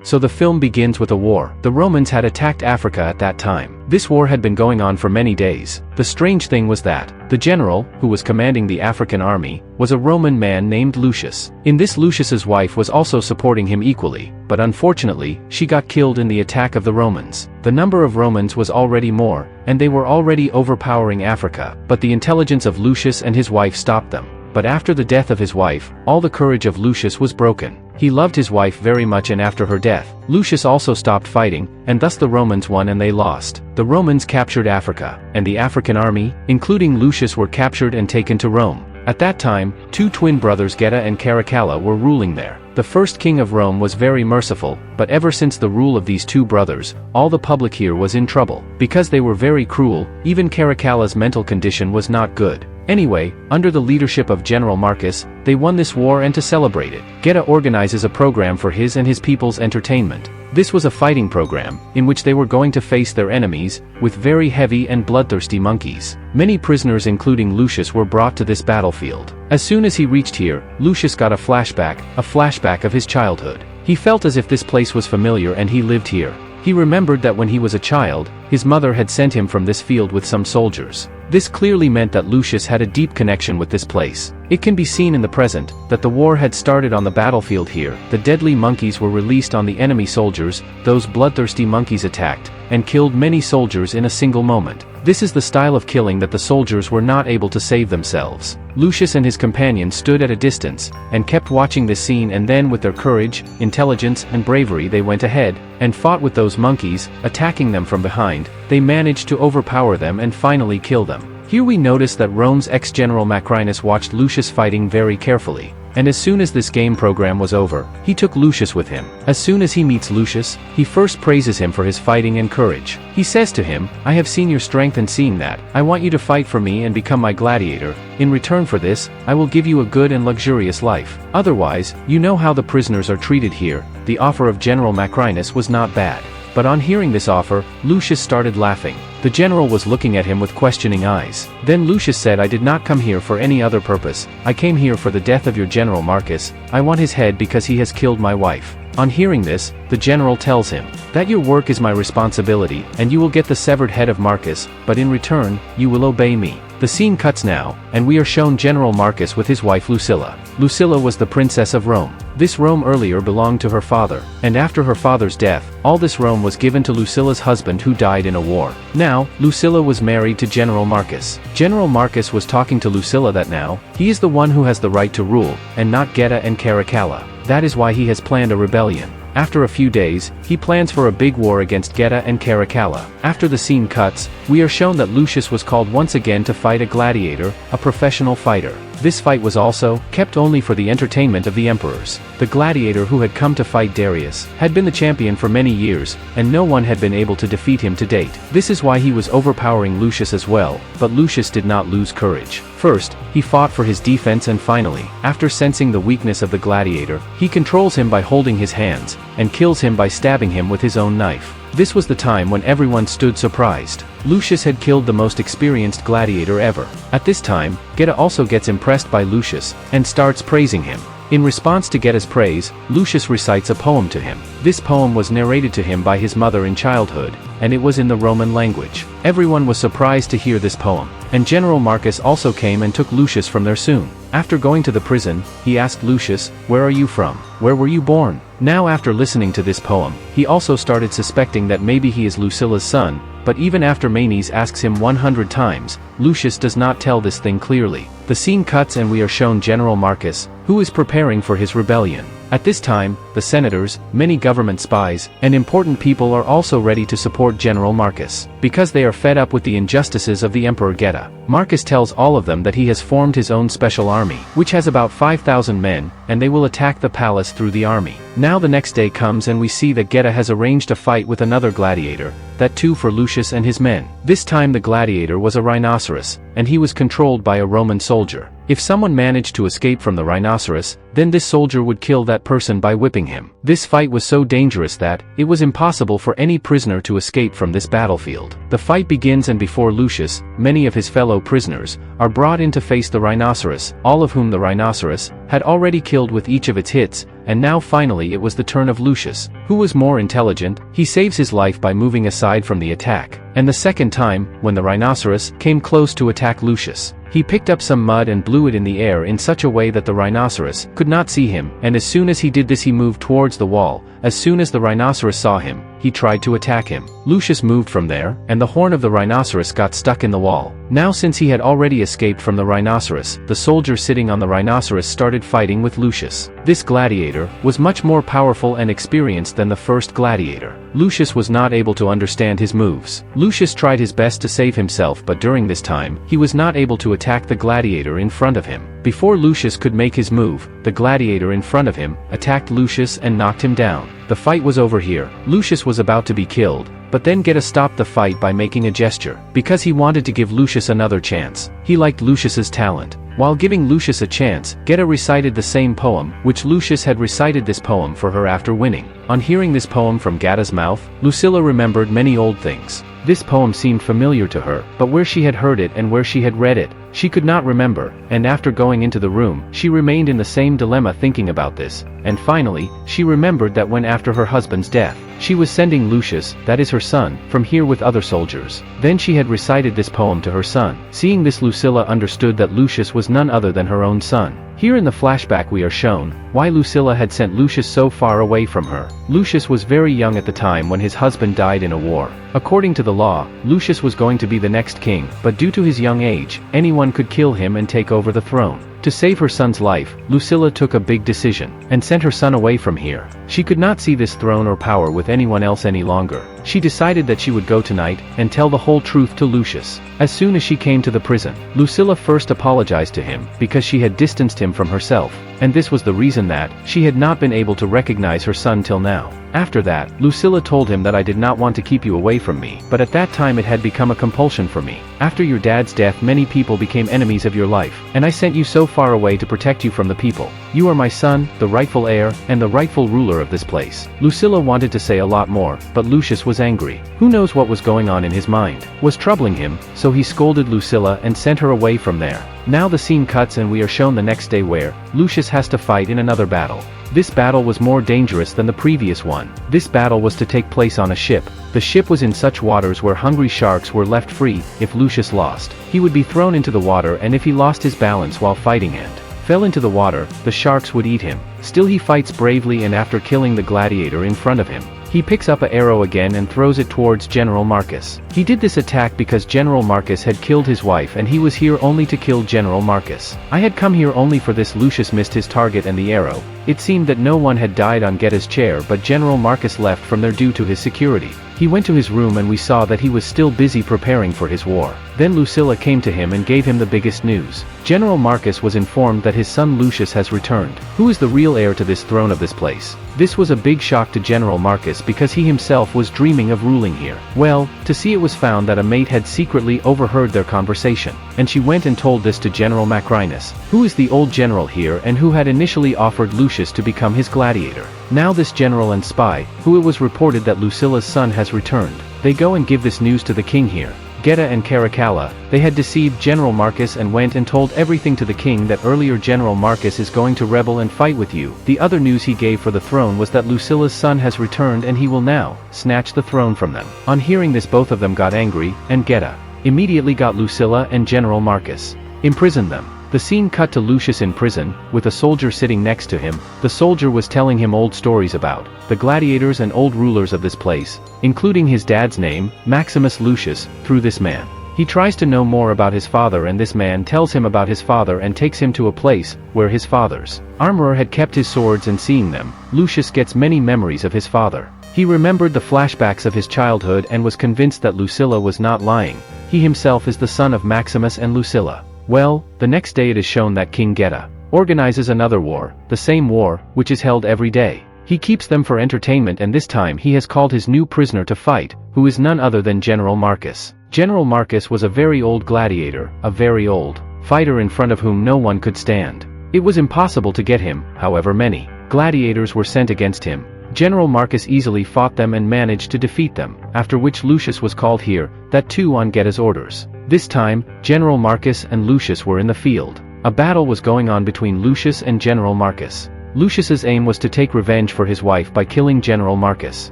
So the film begins with a war. The Romans had attacked Africa at that time. This war had been going on for many days. The strange thing was that the general, who was commanding the African army, was a Roman man named Lucius. In this, Lucius's wife was also supporting him equally, but unfortunately, she got killed in the attack of the Romans. The number of Romans was already more, and they were already overpowering Africa, but the intelligence of Lucius and his wife stopped them. But after the death of his wife, all the courage of Lucius was broken. He loved his wife very much, and after her death, Lucius also stopped fighting, and thus the Romans won and they lost. The Romans captured Africa, and the African army, including Lucius, were captured and taken to Rome. At that time, two twin brothers Geta and Caracalla were ruling there. The first king of Rome was very merciful, but ever since the rule of these two brothers, all the public here was in trouble. Because they were very cruel, even Caracalla's mental condition was not good. Anyway, under the leadership of General Marcus, they won this war, and to celebrate it, Geta organizes a program for his and his people's entertainment. This was a fighting program, in which they were going to face their enemies, with very heavy and bloodthirsty monkeys. Many prisoners including Lucius were brought to this battlefield. As soon as he reached here, Lucius got a flashback of his childhood. He felt as if this place was familiar and he lived here. He remembered that when he was a child, his mother had sent him from this field with some soldiers. This clearly meant that Lucius had a deep connection with this place. It can be seen in the present that the war had started on the battlefield here. The deadly monkeys were released on the enemy soldiers. Those bloodthirsty monkeys attacked and killed many soldiers in a single moment. This is the style of killing that the soldiers were not able to save themselves. Lucius and his companions stood at a distance and kept watching this scene, and then with their courage, intelligence, and bravery they went ahead and fought with those monkeys, attacking them from behind. They managed to overpower them and finally kill them. Here we notice that Rome's ex-general Macrinus watched Lucius fighting very carefully. And as soon as this game program was over, he took Lucius with him. As soon as he meets Lucius, he first praises him for his fighting and courage. He says to him, "I have seen your strength, and seeing that, I want you to fight for me and become my gladiator. In return for this, I will give you a good and luxurious life. Otherwise, you know how the prisoners are treated here." The offer of General Macrinus was not bad. But on hearing this offer, Lucius started laughing. The general was looking at him with questioning eyes. Then Lucius said, "I did not come here for any other purpose. I came here for the death of your general Marcus. I want his head because he has killed my wife." On hearing this, the general tells him, "That your work is my responsibility, and you will get the severed head of Marcus, but in return, you will obey me." The scene cuts now, and we are shown General Marcus with his wife Lucilla. Lucilla was the princess of Rome. This Rome earlier belonged to her father, and after her father's death, all this Rome was given to Lucilla's husband, who died in a war. Now, Lucilla was married to General Marcus. General Marcus was talking to Lucilla that now, he is the one who has the right to rule, and not Geta and Caracalla. That is why he has planned a rebellion. After a few days, he plans for a big war against Geta and Caracalla. After the scene cuts, we are shown that Lucius was called once again to fight a gladiator, a professional fighter. This fight was also kept only for the entertainment of the emperors. The gladiator who had come to fight Darius had been the champion for many years, and no one had been able to defeat him to date. This is why he was overpowering Lucius as well, but Lucius did not lose courage. First, he fought for his defense, and finally, after sensing the weakness of the gladiator, he controls him by holding his hands, and kills him by stabbing him with his own knife. This was the time when everyone stood surprised. Lucius had killed the most experienced gladiator ever. At this time, Geta also gets impressed by Lucius, and starts praising him. In response to Geta's praise, Lucius recites a poem to him. This poem was narrated to him by his mother in childhood, and it was in the Roman language. Everyone was surprised to hear this poem, and General Marcus also came and took Lucius from there soon. After going to the prison, he asked Lucius, "Where are you from? Where were you born?" Now, after listening to this poem, he also started suspecting that maybe he is Lucilla's son, but even after Manes asks him 100 times, Lucius does not tell this thing clearly. The scene cuts and we are shown General Marcus, who is preparing for his rebellion. At this time, the senators, many government spies, and important people are also ready to support General Marcus, because they are fed up with the injustices of the Emperor Geta. Marcus tells all of them that he has formed his own special army, which has about 5,000 men, and they will attack the palace through the army. Now the next day comes and we see that Geta has arranged a fight with another gladiator, that too for Lucius and his men. This time the gladiator was a rhinoceros, and he was controlled by a Roman soldier. If someone managed to escape from the rhinoceros, then this soldier would kill that person by whipping him. This fight was so dangerous that it was impossible for any prisoner to escape from this battlefield. The fight begins, and before Lucius, many of his fellow prisoners are brought in to face the rhinoceros, all of whom the rhinoceros had already killed with each of its hits, and now finally it was the turn of Lucius, who was more intelligent. He saves his life by moving aside from the attack, and the second time, when the rhinoceros came close to attack Lucius, he picked up some mud and blew it in the air in such a way that the rhinoceros could not see him, and as soon as he did this he moved towards the wall. As soon as the rhinoceros saw him, he tried to attack him. Lucius moved from there, and the horn of the rhinoceros got stuck in the wall. Now since he had already escaped from the rhinoceros, the soldier sitting on the rhinoceros started fighting with Lucius. This gladiator was much more powerful and experienced than the first gladiator. Lucius was not able to understand his moves. Lucius tried his best to save himself, but during this time, he was not able to attack the gladiator in front of him. Before Lucius could make his move, the gladiator in front of him attacked Lucius and knocked him down. The fight was over here. Lucius was about to be killed, but then Geta stopped the fight by making a gesture, because he wanted to give Lucius another chance. He liked Lucius's talent. While giving Lucius a chance, Geta recited the same poem, which Lucius had recited this poem for her after winning. On hearing this poem from Geta's mouth, Lucilla remembered many old things. This poem seemed familiar to her, but where she had heard it and where she had read it, she could not remember, and after going into the room, she remained in the same dilemma thinking about this, and finally, she remembered that when after her husband's death, she was sending Lucius, that is her son, from here with other soldiers. Then she had recited this poem to her son. Seeing this, Lucilla understood that Lucius was none other than her own son. Here in the flashback we are shown why Lucilla had sent Lucius so far away from her. Lucius was very young at the time when his husband died in a war. According to the law, Lucius was going to be the next king, but due to his young age, anyone could kill him and take over the throne. To save her son's life, Lucilla took a big decision, and sent her son away from here. She could not see this throne or power with anyone else any longer. She decided that she would go tonight, and tell the whole truth to Lucius. As soon as she came to the prison, Lucilla first apologized to him, because she had distanced him from herself, and this was the reason that she had not been able to recognize her son till now. After that, Lucilla told him that I did not want to keep you away from me, but at that time it had become a compulsion for me. After your dad's death many people became enemies of your life, and I sent you so far away to protect you from the people. You are my son, the rightful heir, and the rightful ruler of this place. Lucilla wanted to say a lot more, but Lucius was angry. Who knows what was going on in his mind, was troubling him, so he scolded Lucilla and sent her away from there. Now the scene cuts and we are shown the next day where Lucius has to fight in another battle. This battle was more dangerous than the previous one. This battle was to take place on a ship. The ship was in such waters where hungry sharks were left free. If Lucius lost, he would be thrown into the water, and if he lost his balance while fighting and fell into the water, the sharks would eat him. Still he fights bravely, and after killing the gladiator in front of him, he picks up an arrow again and throws it towards General Marcus. He did this attack because General Marcus had killed his wife, and he was here only to kill General Marcus. I had come here only for this. Lucius missed his target and the arrow. It seemed that no one had died on Geta's chair, but General Marcus left from there due to his security. He went to his room and we saw that he was still busy preparing for his war. Then Lucilla came to him and gave him the biggest news. General Marcus was informed that his son Lucius has returned. Who is the real heir to this throne of this place? This was a big shock to General Marcus because he himself was dreaming of ruling here. Well, to see it was found that a mate had secretly overheard their conversation, and she went and told this to General Macrinus, who is the old general here and who had initially offered Lucius to become his gladiator. Now this general and spy, who it was reported that Lucilla's son has returned, they go and give this news to the king here. Geta and Caracalla, they had deceived General Marcus and went and told everything to the king that earlier General Marcus is going to rebel and fight with you. The other news he gave for the throne was that Lucilla's son has returned and he will now snatch the throne from them. On hearing this both of them got angry, and Geta immediately got Lucilla and General Marcus, imprisoned them. The scene cut to Lucius in prison, with a soldier sitting next to him. The soldier was telling him old stories about the gladiators and old rulers of this place, including his dad's name, Maximus Lucius, through this man. He tries to know more about his father, and this man tells him about his father and takes him to a place where his father's armorer had kept his swords, and seeing them, Lucius gets many memories of his father. He remembered the flashbacks of his childhood and was convinced that Lucilla was not lying. He himself is the son of Maximus and Lucilla. Well, the next day it is shown that King Geta organizes another war, the same war, which is held every day. He keeps them for entertainment, and this time he has called his new prisoner to fight, who is none other than General Marcus. General Marcus was a very old gladiator, a very old fighter in front of whom no one could stand. It was impossible to get him, however many gladiators were sent against him. General Marcus easily fought them and managed to defeat them, after which Lucius was called here, that too on Getta's orders. This time, General Marcus and Lucius were in the field. A battle was going on between Lucius and General Marcus. Lucius's aim was to take revenge for his wife by killing General Marcus,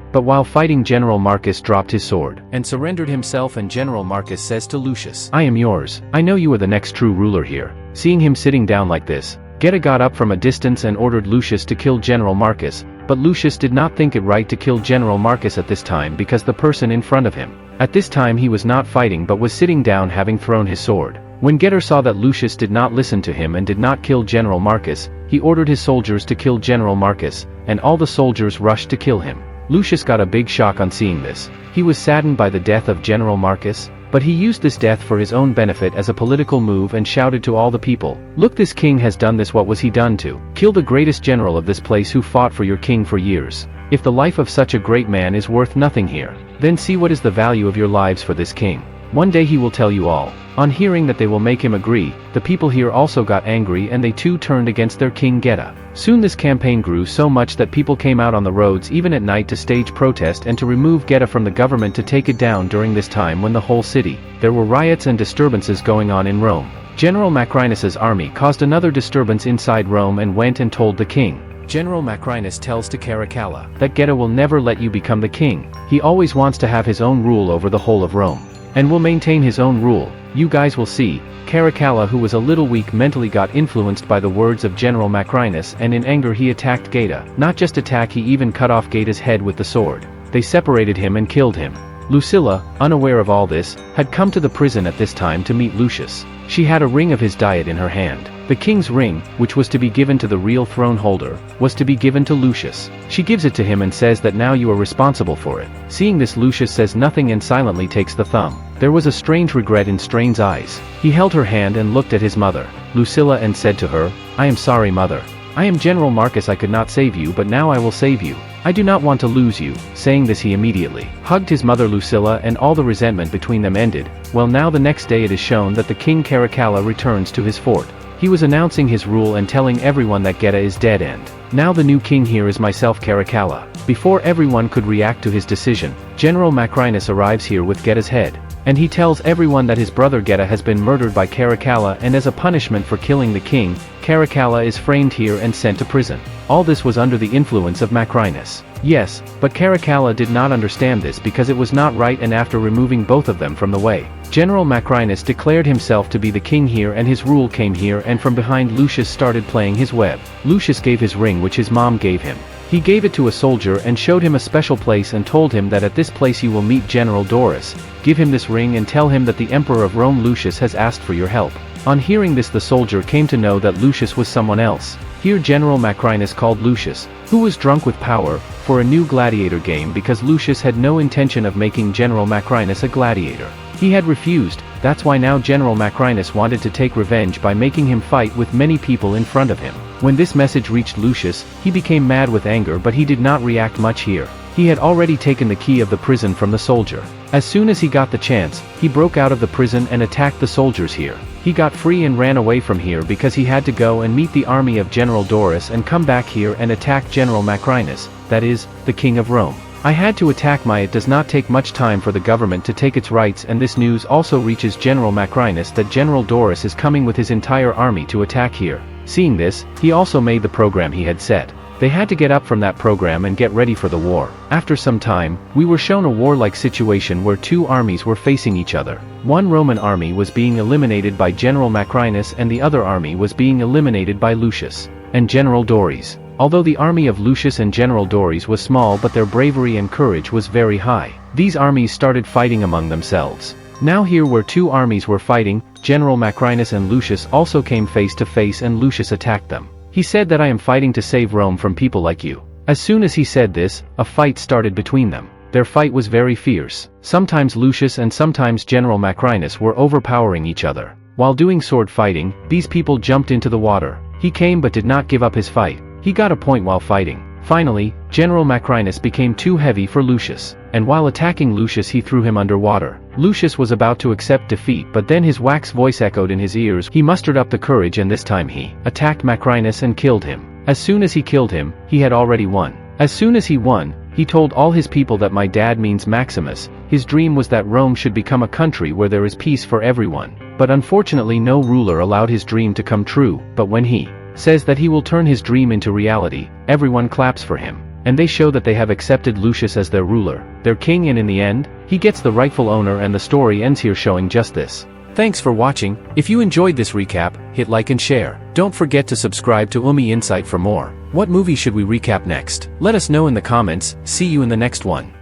but while fighting General Marcus dropped his sword and surrendered himself, and General Marcus says to Lucius, "I am yours, I know you are the next true ruler here." Seeing him sitting down like this, Getta got up from a distance and ordered Lucius to kill General Marcus, but Lucius did not think it right to kill General Marcus at this time because the person in front of him. At this time he was not fighting but was sitting down, having thrown his sword. When Getta saw that Lucius did not listen to him and did not kill General Marcus, he ordered his soldiers to kill General Marcus, and all the soldiers rushed to kill him. Lucius got a big shock on seeing this. He was saddened by the death of General Marcus, but he used this death for his own benefit as a political move and shouted to all the people, "Look, this king has done this. What was he done to? Kill the greatest general of this place who fought for your king for years. If the life of such a great man is worth nothing here, then see what is the value of your lives for this king. One day he will tell you all." On hearing that they will make him agree, the people here also got angry and they too turned against their king Getta. Soon this campaign grew so much that people came out on the roads even at night to stage protest and to remove Getta from the government to take it down. During this time, when the whole city, there were riots and disturbances going on in Rome. General Macrinus's army caused another disturbance inside Rome and went and told the king. General Macrinus tells to Caracalla that Getta will never let you become the king. He always wants to have his own rule over the whole of Rome, and will maintain his own rule. You guys will see. Caracalla, who was a little weak mentally, got influenced by the words of General Macrinus, and in anger he attacked Getta. Not just attack, he even cut off Getta's head with the sword. They separated him and killed him. Lucilla, unaware of all this, had come to the prison at this time to meet Lucius. She had a ring of his diet in her hand. The king's ring, which was to be given to the real throne holder, was to be given to Lucius. She gives it to him and says that now you are responsible for it. Seeing this, Lucius says nothing and silently takes the thumb. There was a strange regret in Strain's eyes. He held her hand and looked at his mother, Lucilla, and said to her, "I am sorry, mother. I am General Marcus. I could not save you, but now I will save you. I do not want to lose you." Saying this, he immediately hugged his mother Lucilla, and all the resentment between them ended. Well, now the next day it is shown that the king Caracalla returns to his fort. He was announcing his rule and telling everyone that Getta is dead, and now the new king here is myself, Caracalla. Before everyone could react to his decision, General Macrinus arrives here with Getta's head, and he tells everyone that his brother Getta has been murdered by Caracalla, and as a punishment for killing the king, Caracalla is framed here and sent to prison. All this was under the influence of Macrinus. Yes, but Caracalla did not understand this because it was not right, and after removing both of them from the way, General Macrinus declared himself to be the king here, and his rule came here, and from behind Lucius started playing his web. Lucius gave his ring, which his mom gave him. He gave it to a soldier and showed him a special place and told him that at this place you will meet General Doris. Give him this ring and tell him that the Emperor of Rome Lucius has asked for your help. On hearing this, the soldier came to know that Lucius was someone else. Here General Macrinus called Lucius, who was drunk with power, for a new gladiator game because Lucius had no intention of making General Macrinus a gladiator. He had refused. That's why now General Macrinus wanted to take revenge by making him fight with many people in front of him. When this message reached Lucius, he became mad with anger, but he did not react much here. He had already taken the key of the prison from the soldier. As soon as he got the chance, he broke out of the prison and attacked the soldiers here. He got free and ran away from here because he had to go and meet the army of General Doris and come back here and attack General Macrinus, that is, the king of Rome. I had to attack it does not take much time for the government to take its rights, and this news also reaches General Macrinus that General Doris is coming with his entire army to attack here. Seeing this, he also made the program he had set. They had to get up from that program and get ready for the war. After some time, we were shown a warlike situation where two armies were facing each other. One Roman army was being eliminated by General Macrinus and the other army was being eliminated by Lucius and General Doris. Although the army of Lucius and General Doris was small, but their bravery and courage was very high. These armies started fighting among themselves. Now here where two armies were fighting, General Macrinus and Lucius also came face to face, and Lucius attacked them. He said that I am fighting to save Rome from people like you. As soon as he said this, a fight started between them. Their fight was very fierce. Sometimes Lucius and sometimes General Macrinus were overpowering each other. While doing sword fighting, these people jumped into the water. He came but did not give up his fight. He got a point while fighting. Finally, General Macrinus became too heavy for Lucius, and while attacking Lucius he threw him underwater. Lucius was about to accept defeat, but then his wax voice echoed in his ears. He mustered up the courage, and this time he attacked Macrinus and killed him. As soon as he killed him, he had already won. As soon as he won, he told all his people that my dad means Maximus. His dream was that Rome should become a country where there is peace for everyone. But unfortunately no ruler allowed his dream to come true. But when he says that he will turn his dream into reality, everyone claps for him. And they show that they have accepted Lucius as their ruler, their king, and in the end, he gets the rightful owner, and the story ends here showing just this. Thanks for watching. If you enjoyed this recap, hit like and share. Don't forget to subscribe to Umi Insight for more. What movie should we recap next? Let us know in the comments. See you in the next one.